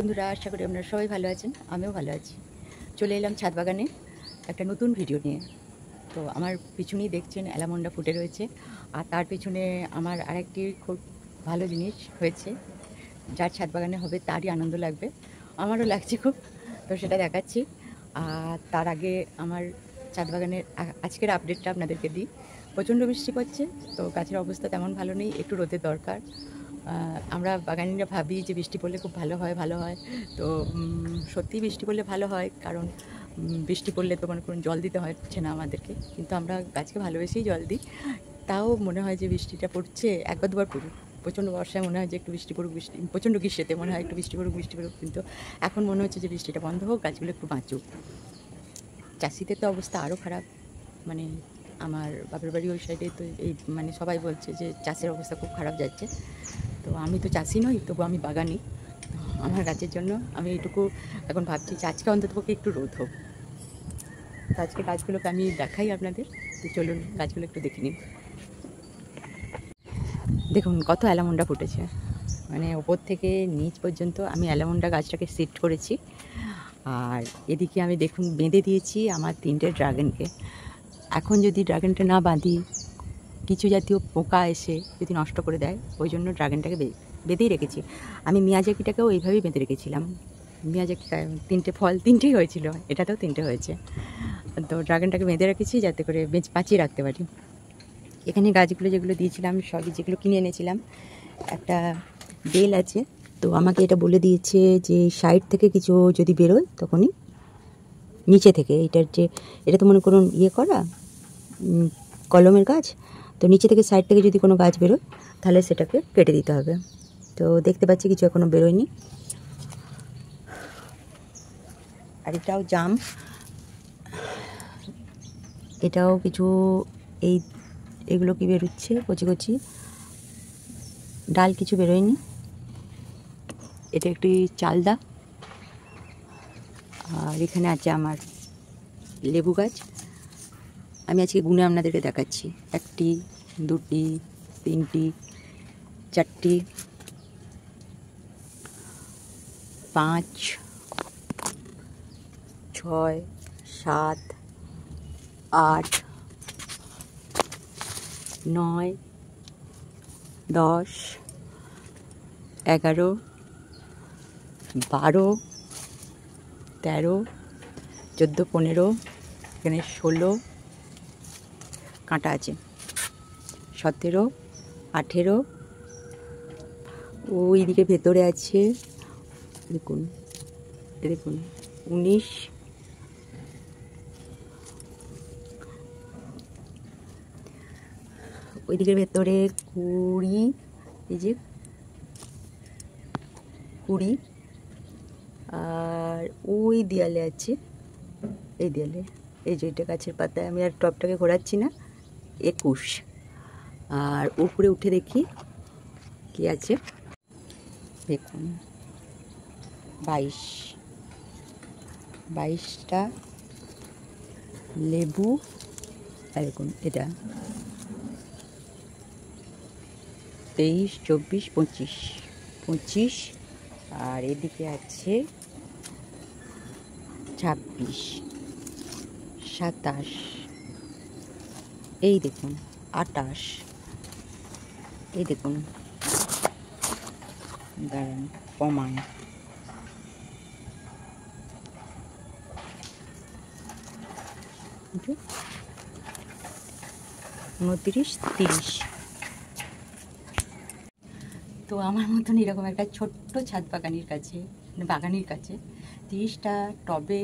বন্ধুরা, আশা করি আপনারা সবাই ভালো আছেন। আমিও ভালো আছি। চলে এলাম ছাদ বাগানে একটা নতুন ভিডিও নিয়ে। তো আমার পিছনেই দেখছেন অ্যালামন্ডা ফুটে রয়েছে, আর তার পিছনে আমার আরেকটি খুব ভালো জিনিস হয়েছে। যার ছাদ বাগানে হবে তারই আনন্দ লাগবে, আমারও লাগছে খুব। তো সেটা দেখাচ্ছি। আর তার আগে আমার ছাদ বাগানের আজকের আপডেটটা আপনাদেরকে দিই। প্রচণ্ড বৃষ্টি পড়ছে, তো গাছের অবস্থা তেমন ভালো নেই, একটু রোদের দরকার। আমরা বাগানিরা ভাবি যে বৃষ্টি পড়লে খুব ভালো হয় ভালো হয়। তো সত্যিই বৃষ্টি পড়লে ভালো হয়, কারণ বৃষ্টি পড়লে তো মনে করুন জল দিতে হচ্ছে না আমাদেরকে, কিন্তু আমরা গাছকে ভালোবেসেই জল দিই। তাও মনে হয় যে বৃষ্টিটা পড়ছে একবার দুবার পড়ুক। প্রচণ্ড বর্ষায় মনে হয় যে একটু বৃষ্টি পড়ুক, প্রচণ্ড গ্রীষ্মেতে মনে হয় একটু বৃষ্টি পড়ুক, কিন্তু এখন মনে হচ্ছে যে বৃষ্টিটা বন্ধ হোক, গাছগুলো একটু বাঁচুক। চাষিদের তো অবস্থা আরও খারাপ। মানে আমার বাপের বাড়ি ওই সাইডে তো এই মানে সবাই বলছে যে চাষের অবস্থা খুব খারাপ যাচ্ছে। তো আমি তো চাষি নই, তবু আমি বাগানি। আমার গাছের জন্য আমি এইটুকু এখন ভাবছি যে আজকে অন্ততপক্ষে একটু রোদ হোক। তো আজকে গাছগুলোকে আমি দেখাই আপনাদের। তো চলুন গাছগুলো একটু দেখে নিন। দেখুন কত অ্যালামন্ডা ফুটেছে, মানে ওপর থেকে নিচ পর্যন্ত আমি অ্যালামন্ডা গাছটাকে শিফট করেছি। আর এদিকে আমি দেখুন বেঁধে দিয়েছি আমার 3টে ড্রাগনকে। এখন যদি ড্রাগনটা না বাঁধি, কিছু জাতীয় পোকা এসে যদি নষ্ট করে দেয়, ওই জন্য ড্রাগনটাকে বেঁধেই রেখেছি। আমি মিয়াজাকিটাকেও এইভাবেই বেঁধে রেখেছিলাম। মিয়াজাকি 3টে ফল 3টেই হয়েছিল, এটাতেও 3টে হয়েছে। তো ড্রাগনটাকে বেঁধে রেখেছি যাতে করে বাঁচিয়ে রাখতে পারি। এখানে গাছগুলো যেগুলো দিয়েছিলাম সবই যেগুলো কিনে এনেছিলাম। একটা বেল আছে, তো আমাকে এটা বলে দিয়েছে যে সাইড থেকে কিছু যদি বেরোয় তখনই নিচে থেকে, এটা তো মনে করুন করা কলমের গাছ, তো নিচে থেকে সাইড থেকে যদি কোনো গাছ বেরোয় তাহলে সেটাকে কেটে দিতে হবে। তো দেখতে পাচ্ছি কিছু এখনও বেরোয়নি। আর এটাও জাম, এটাও কিছু এগুলো কি বেরোচ্ছে কচি কচি ডাল, কিছু বেরোয়নি। এটা একটি চালদা। আর এখানে আছে আমার লেবু গাছ। আমি আজকে গুনে আপনাদেরকে দেখাচ্ছি। 1টি 2টি 3টি 4টি 5 6 7 8 9 10 11 12 13 14 15, এখানে 16 কাঁটা আছে, 17 18, ওই দিকে ভেতরে আছে দেখুন 19, ওই দিকের ভেতরে 20, এই যে 20, আর ওই দেয়ালে আছে, এই দেয়ালে এই যে এটা গাছের পাতায়, আমি আর টপটাকে ঘোরাচ্ছি না, 21। আর উপরে উঠে দেখি কি আছে, দেখুন 22টা লেবু। আর দেখুন এটা 23 24 25, আর এদিকে আছে 26 27, এই দেখুন 28, এই দেখুন দাঁড়ান কমান, 29 30। তো আমার মতন এরকম একটা ছোট্ট ছাদ বাগানির কাছে 30টা টবে,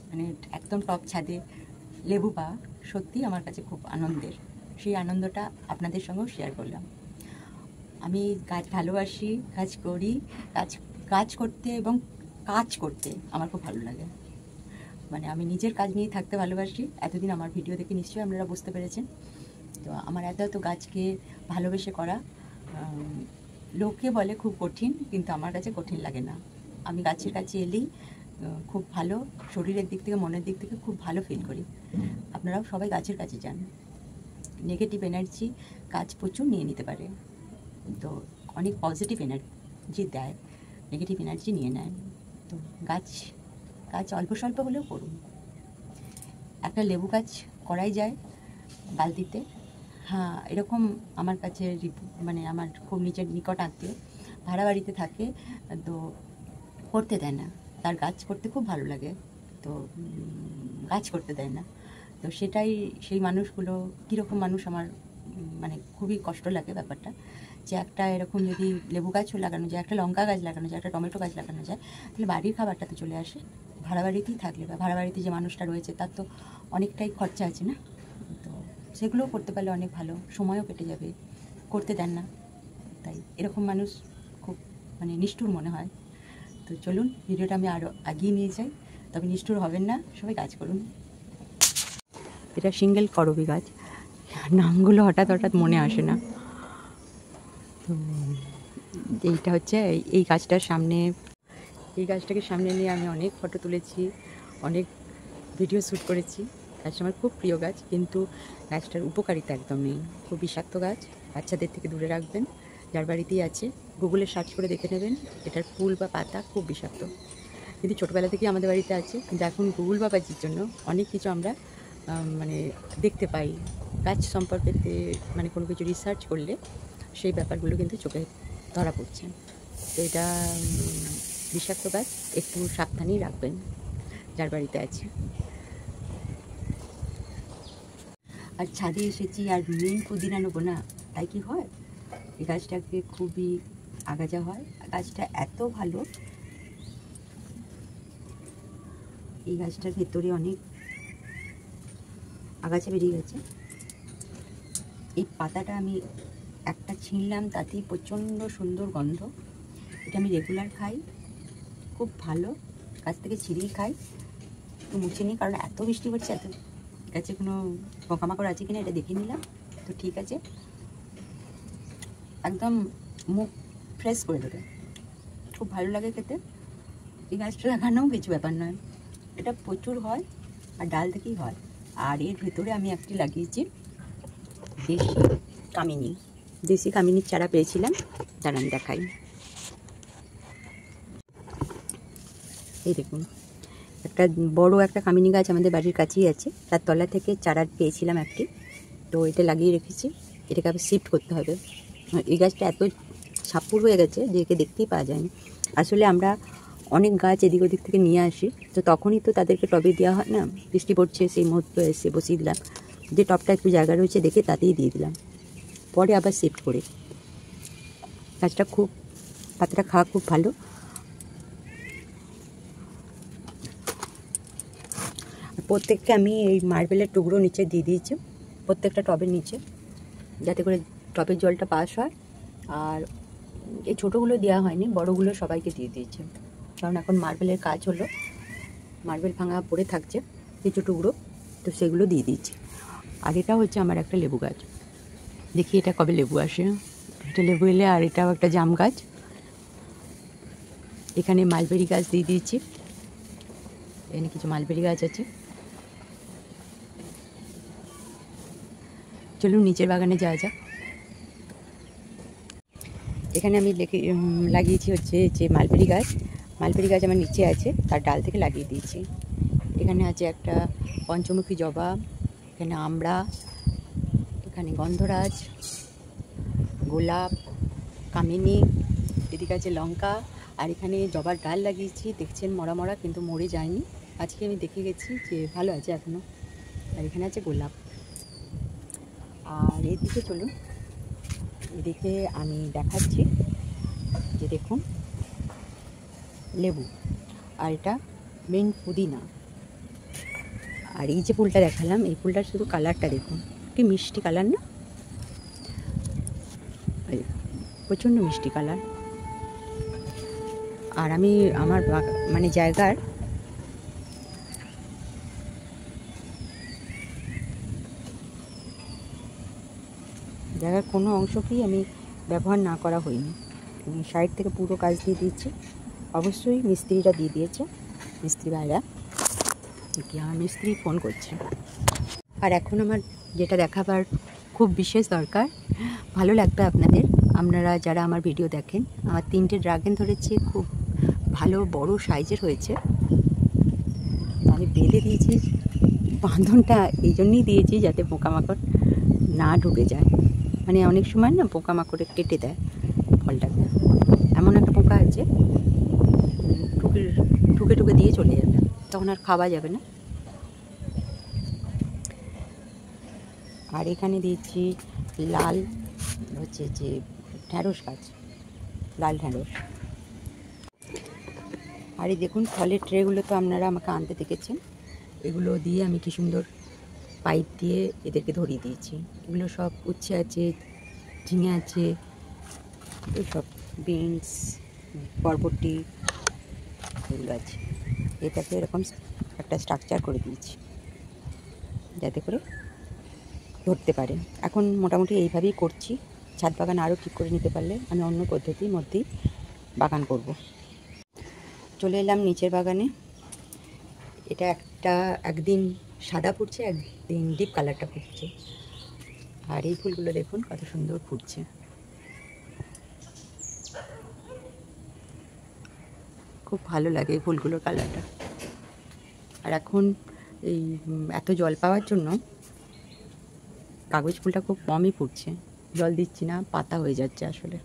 মানে একদম টব ছাদে লেবু পাওয়া সত্যি আমার কাছে খুব আনন্দের। সেই আনন্দটা আপনাদের সঙ্গেও শেয়ার করলাম। আমি গাছ ভালোবাসি, কাজ করি, কাজ করতে এবং কাজ করতে আমার খুব ভালো লাগে। মানে আমি নিজের কাজ নিয়ে থাকতে ভালোবাসি। এতদিন আমার ভিডিও দেখে নিশ্চয়ই আপনারা বুঝতে পেরেছেন। তো আমার এত গাছকে ভালোবেসে করা, লোকে বলে খুব কঠিন, কিন্তু আমার কাছে কঠিন লাগে না। আমি গাছের কাছে এলেই খুব ভালো, শরীরের দিক থেকে মনের দিক থেকে খুব ভালো ফিল করি। আপনারাও সবাই গাছের কাছে যান। নেগেটিভ এনার্জি গাছ প্রচুর নিয়ে নিতে পারে, তো অনেক পজিটিভ এনার্জি দেয়। নেগেটিভ এনার্জি নিয়ে নেয়। তো গাছ অল্প স্বল্প হলেও করুন। একটা লেবু গাছ করাই যায় বালতিতে। হ্যাঁ, এরকম আমার কাছে মানে আমার খুব নিকট আত্মীয় ভাড়া বাড়িতে থাকে, তো করতে দেয় না। তার গাছ করতে খুব ভালো লাগে, তো গাছ করতে দেয় না। তো সেই মানুষগুলো কীরকম মানুষ আমার মানে খুবই কষ্ট লাগে ব্যাপারটা, যে একটা এরকম যদি লেবু গাছও লাগানো যায়, একটা লঙ্কা গাছ লাগানো যায়, একটা টমেটো গাছ লাগানো যায়, তাহলে বাড়ির খাবারটা তো চলে আসে। ভাড়া বাড়িতেই থাকলে বা ভাড়া বাড়িতে যে মানুষটা রয়েছে তার তো অনেকটাই খরচা আছে না, তো সেগুলোও করতে পারলে অনেক ভালো, সময়ও কেটে যাবে। করতে দেন না, তাই এরকম মানুষ খুব মানে নিষ্ঠুর মনে হয়। তো চলুন ভিডিওটা আমি আরও এগিয়ে নিয়ে যাই, তবে নিষ্ঠুর হবেন না, সবাই কাজ করুন। এটা সিঙ্গেল করবি গাছ, নামগুলো হঠাৎ মনে আসে না। তো এইটা হচ্ছে এই গাছটার সামনে, এই গাছটাকে সামনে নিয়ে আমি অনেক ফটো তুলেছি, অনেক ভিডিও শ্যুট করেছি। গাছটা আমার খুব প্রিয় গাছ, কিন্তু গাছটার উপকারিতা একদম নেই। খুব বিষাক্ত গাছ, বাচ্চাদের থেকে দূরে রাখবেন। যার বাড়িতেই আছে গুগলে সার্চ করে দেখে নেবেন, এটার ফুল বা পাতা খুব বিষাক্ত। কিন্তু ছোটোবেলা থেকেই আমাদের বাড়িতে আছে, কিন্তু এখন গুগল বাবাজির জন্য অনেক কিছু আমরা মানে দেখতে পাই। গাছ সম্পর্কে মানে কোনো কিছু রিসার্চ করলে সেই ব্যাপারগুলো কিন্তু চোখে ধরা পড়ছে। তো এটা বিষাক্ত গাছ, একটু সাবধানেই রাখবেন যার বাড়িতে আছে। আর ছাদে এসেছি আর মেন পুদিনা নেবো না, তাই কি হয়, এই গাছটাকে খুবই আগাছা হয়। গাছটা এত ভালো, এই গাছটার ভেতরে অনেক আগাছা বেরিয়ে গেছে। এই পাতাটা আমি একটা ছিঁড়লাম, তাতেই প্রচণ্ড সুন্দর গন্ধ। এটা আমি রেগুলার খাই, খুব ভালো, গাছ থেকে ছিঁড়েই খাই। একটু মুছে নিই, কারণ এত বৃষ্টি হচ্ছে, এত গাছে কোনো পোকামাকড় আছে কিনা এটা দেখে নিলাম। তো ঠিক আছে, একদম মুখ ফ্রেশ করে দেবে, খুব ভালো লাগে খেতে। এই গাছটা লাগানোও কিছু ব্যাপার নয়, এটা প্রচুর হয় আর ডাল থেকেই হয়। আর এর ভেতরে আমি একটি লাগিয়েছি দেশি কামিনীর চারা পেয়েছিলাম, দাঁড়ান দেখাই। এই দেখুন, একটা বড় একটা কামিনী গাছ আমাদের বাড়ির কাছেই আছে, তার তলা থেকে চারা পেয়েছিলাম একটি, তো এটা লাগিয়ে রেখেছি। এটাকে আবার শিফট করতে হবে। এই গাছটা এত ছাপুর হয়ে গেছে যে একে দেখতেই পাওয়া যায়নি। আসলে আমরা অনেক গাছ এদিক ওদিক থেকে নিয়ে আসি, তো তখনই তো তাদেরকে টবে দেওয়া হয় না, বৃষ্টি পড়ছে সেই মুহূর্তে এসে বসিয়ে দিলাম, যে টবটা একটু জায়গা রয়েছে দেখে তাতেই দিয়ে দিলাম, পরে আবার শিফট করে। গাছটা খুব, পাতাটা খাওয়া খুব ভালো। প্রত্যেককে আমি এই মার্বেলের টুকরো নিচে দিয়ে দিয়েছি, প্রত্যেকটা টবের নিচে, যাতে করে টবের জলটা পাস হয়। আর এই ছোটোগুলো দেওয়া হয়নি, বড়োগুলো সবাইকে দিয়ে দিয়েছে, কারণ এখন মার্বেলের কাজ হলো, মার্বেল ভাঙা পড়ে থাকছে কিছু টুকরো, তো সেগুলো দিয়ে দিয়েছি। আর এটা হচ্ছে আমার একটা লেবু গাছ, দেখি এটা কবে লেবু আসে। এটা লেবু এলে, আর এটাও একটা জাম গাছ। এখানে মালবেরি গাছ দিয়ে দিয়েছি, এখানে কিছু মালবেরি গাছ আছে। চলুন নিচের বাগানে যাওয়া যাক। এখানে আমি লাগিয়েছি হচ্ছে যে মালবেরি গাছ আমার নিচে আছে, তার ডাল থেকে লাগিয়ে দিয়েছি। এখানে আছে একটা পঞ্চমুখী জবা, এখানে আমড়া, এখানে গন্ধরাজ, গোলাপ, কামিনী, এদিকে আছে লঙ্কা। আর এখানে জবার ডাল লাগিয়েছি, দেখছেন মরা কিন্তু মরে যায়নি। আজকে আমি দেখে গেছি যে ভালো আছে এখনও। আর এখানে আছে গোলাপ। আর এদিকে চলুন, এদিকে আমি দেখাচ্ছি যে দেখুন লেবু, আর এটা মেন পুদিনা। আর এই যে ফুলটা দেখালাম, এই ফুলটার শুধু কালারটা দেখুন, কি মিষ্টি কালার না, প্রচণ্ড মিষ্টি কালার। আর আমি আমার মানে জায়গার কোনো অংশকেই আমি ব্যবহার না করা হয়নি, সাইড থেকে পুরো কাজ দিয়ে দিচ্ছি। অবশ্যই মিস্ত্রিরা দিয়ে দিয়েছে, মিস্ত্রি ভাইরা, কি আমার মিস্ত্রি ফোন করছে। আর এখন আমার যেটা দেখাবার খুব বিশেষ দরকার, ভালো লাগবে আপনাদের, আপনারা যারা আমার ভিডিও দেখেন। আমার 3টে ড্রাগন ধরেছে, খুব ভালো বড় সাইজের হয়েছে। আমি বেঁধে দিয়েছি, বাঁধনটা এই জন্যই দিয়েছি যাতে পোকামাকড় না ঢুকে যায়। মানে অনেক সময় না পোকামাকড়ে কেটে দেয় ফলটাকে। এমন একটা পোকা আছে ঠুকে ঠুকে দিয়ে চলে যাবে, তখন আর খাওয়া যাবে না। আর এখানে দিয়েছি লাল হচ্ছে যে ঢ্যাঁড়স গাছ, লাল ঢ্যাঁড়স। আর এই দেখুন ফলের ট্রেগুলো তো আপনারা আমাকে আনতে দেখেছেন, এগুলো দিয়ে আমি কি সুন্দর পাইপ দিয়ে এদেরকে ধরিয়ে দিয়েছি। এগুলো সব উচ্ছে আছে, ঝিঙে আছে, এইসব বিনস, বরবটি এগুলো আছে। এটাকে এরকম একটা স্ট্রাকচার করে দিয়েছি যাতে করে ধরতে পারে। এখন মোটামুটি এইভাবেই করছি। ছাদ বাগান আরও ঠিক করে নিতে পারলে আমি অন্য পদ্ধতির মধ্যেই বাগান করব। চলে এলাম নিচের বাগানে। এটা একদিন সাদা ফুটছে, একদিন ডিপ কালারটা ফুটছে। আর এই ফুলগুলো দেখুন কত সুন্দর ফুটছে। খুব ভালো লাগে এই ফুলগুলোর কালারটা। আর এখন এই এত জল পাওয়ার জন্য কাগজ ফুলটা খুব কমই ফুটছে, জল দিচ্ছি না, পাতা হয়ে যাচ্ছে আসলে।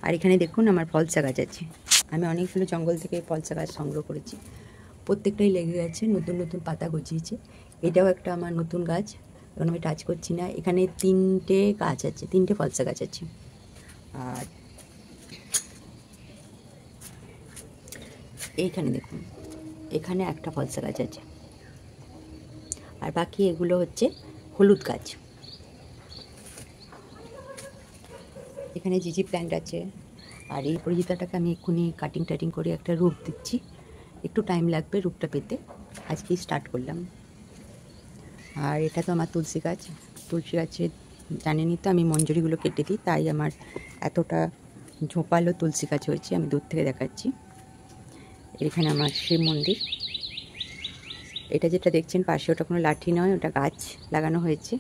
আর এখানে দেখুন আমার ফলসা গাছ আছে। আমি অনেকগুলো জঙ্গল থেকে ফলসা গাছ সংগ্রহ করেছি, প্রত্যেকটাই লেগে গেছে, নতুন নতুন পাতা গজিয়েছে। এটাও একটা আমার নতুন গাছ, এখন আমি টাচ করছি না। এখানে 3টে গাছ আছে, 3টে ফলসা গাছ আছে। আর এইখানে দেখুন, এখানে একটা ফলসা গাছ আছে। আর বাকি এগুলো হচ্ছে হলুদ গাছ। এখানে জিজি প্ল্যান্ট আছে। আর এই পরিচিতাটাকে আমি এক্ষুনি কাটিং টাটিং করে একটা রূপ দিচ্ছি, একটু টাইম লাগবে রূপটা পেতে, আজকেই স্টার্ট করলাম। আর এটা তো আমার তুলসী গাছ। তুলসী গাছে জানেনই তো আমি মঞ্জুরিগুলো কেটে দিই, তাই আমার এতটা ঝোপালো তুলসী গাছ হয়েছে। আমি দূর থেকে দেখাচ্ছি। এখানে আমার শিব মন্দির। এটা যেটা দেখছেন পাশে, ওটা কোনো লাঠি নয়, ওটা গাছ লাগানো হয়েছে।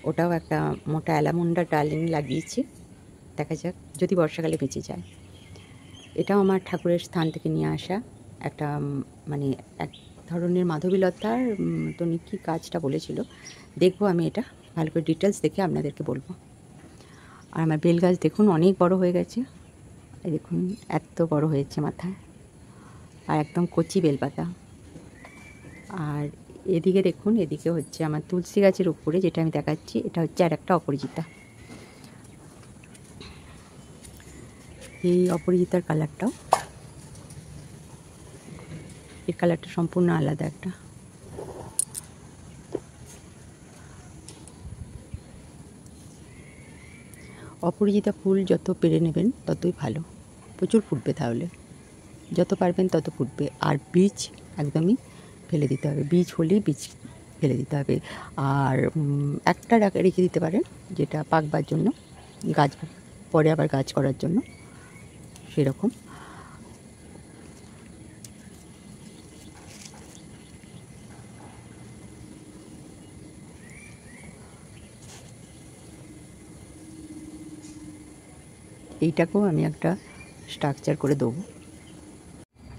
ওটাও একটা মোটা অ্যালামন্ডা ডালিম লাগিয়েছি, দেখা যাক যদি বর্ষাকালে বেঁচে যায়। এটাও আমার ঠাকুরের স্থান থেকে নিয়ে আসা একটা মানে এক ধরনের মাধবীলতার তো কী গাছটা বলেছিল, দেখবো আমি এটা ভালো করে ডিটেলস দেখে আপনাদেরকে বলবো। আর আমার বেল গাছ দেখুন অনেক বড় হয়ে গেছে, দেখুন এত বড় হয়েছে মাথায়, আর একদম কচি বেলপাতা। আর এদিকে দেখুন, এদিকে হচ্ছে আমার তুলসী গাছের উপরে যেটা আমি দেখাচ্ছি, এটা হচ্ছে আর একটা অপরাজিতা। এই অপরাজিতার কালারটাও, এর কালারটা সম্পূর্ণ আলাদা একটা। অপরাজিতা ফুল যত পেরে নেবেন ততই ভালো, প্রচুর ফুটবে, তাহলে যত পারবেন তত ফুটবে। আর বীজ একদমই ফেলে দিতে হবে, বীজ হলেই বীজ ফেলে দিতে হবে। আর একটা রেখে দিতে পারেন যেটা পাকবার জন্য, গাছ পরে আবার গাছ করার জন্য, সেরকম। এইটাকেও আমি একটা স্ট্রাকচার করে দেবো।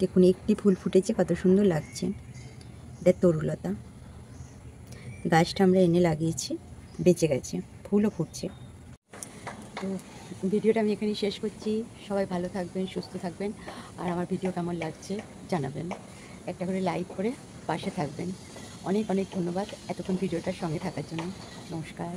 দেখুন একটি ফুল ফুটেছে, কত সুন্দর লাগছে। এটা তরুলতা গাছটা আমরা এনে লাগিয়েছি, বেঁচে গেছে, ফুলও ফুটছে। তো ভিডিওটা আমি এখানেই শেষ করছি। সবাই ভালো থাকবেন, সুস্থ থাকবেন। আর আমার ভিডিও কেমন লাগছে জানাবেন, একটা করে লাইক করে পাশে থাকবেন। অনেক অনেক ধন্যবাদ এতক্ষণ ভিডিওটার সঙ্গে থাকার জন্য। নমস্কার।